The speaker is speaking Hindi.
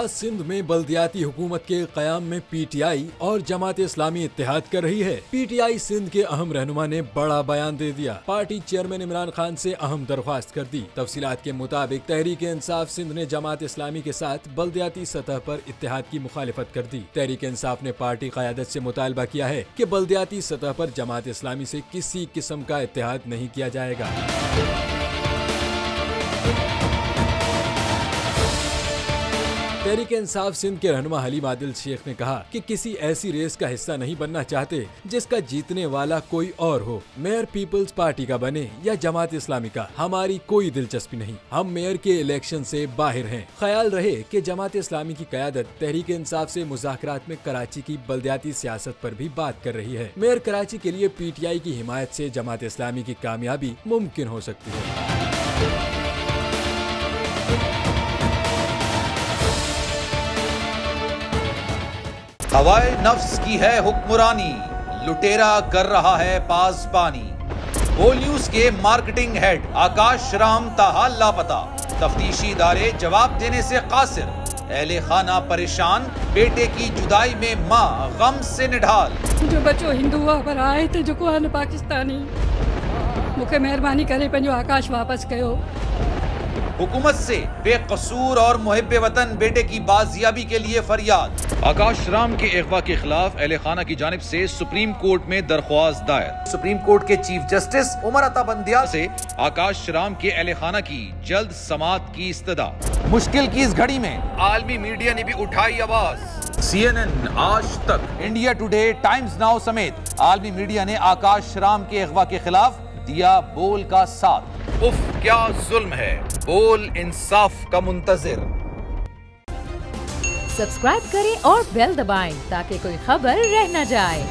क्या सिंध में बल्दियाती हुकूमत के क़याम में पीटीआई और जमात इस्लामी इत्तेहाद कर रही है? पीटीआई सिंध के अहम रहनुमा ने बड़ा बयान दे दिया। पार्टी चेयरमैन इमरान खान से अहम दरख्वास्त कर दी। तफसीलात के मुताबिक तहरीक इंसाफ सिंध ने जमात इस्लामी के साथ बल्दियाती सतह पर इत्तेहाद की मुखालिफत कर दी। तहरीक इंसाफ ने पार्टी क़यादत से मुतालबा किया है कि बल्दियाती सतह पर जमात इस्लामी से किसी किस्म का इत्तेहाद नहीं किया जाएगा। तहरीक इंसाफ सिंध के रहनुमा हलीम आदिल शेख ने कहा कि किसी ऐसी रेस का हिस्सा नहीं बनना चाहते जिसका जीतने वाला कोई और हो। मेयर पीपल्स पार्टी का बने या जमात इस्लामी का, हमारी कोई दिलचस्पी नहीं। हम मेयर के इलेक्शन से बाहर हैं। ख्याल रहे कि जमात इस्लामी की क़यादत तहरीक इंसाफ से मुज़ाकरात में कराची की बल्दियाती सियासत पर भी बात कर रही है। मेयर कराची के लिए पीटीआई की हिमायत से जमात इस्लामी की कामयाबी मुमकिन हो सकती है। हवाए नफ्स की है हुक्मरानी, लुटेरा कर रहा है पासबानी। बोल न्यूज के मार्केटिंग हेड आकाश राम ताहाल लापता, तफ्तीशी इदारे जवाब देने से कासिर। अहले खाना परेशान, बेटे की जुदाई में माँ गम से निढाल। जो बच्चो हिंदू हुआ पर आए थे जो को पाकिस्तानी, मुझे मेहरबानी करे पंजो आकाश वापस कयो। हुकूमत से बेकसूर और मुहिब्बे वतन बेटे की बाजियाबी के लिए फरियाद। आकाश राम के अगवा के खिलाफ अहले खाना की जानिब से सुप्रीम कोर्ट में दरख्वास्त दायर। सुप्रीम कोर्ट के चीफ जस्टिस उमर अता बंदियाल से आकाश राम के अहले खाना की जल्द समाअत की इस्तदा। मुश्किल की इस घड़ी में आलमी मीडिया ने भी उठाई आवाज। CNN, आज तक, इंडिया टुडे, टाइम्स नाउ समेत आलमी मीडिया ने आकाश राम के अगवा के खिलाफ दिया बोल का साथ। उफ क्या जुल्म है, बोल इंसाफ का मुंतजिर। सब्सक्राइब करें और बेल दबाएं ताकि कोई खबर रह न जाए।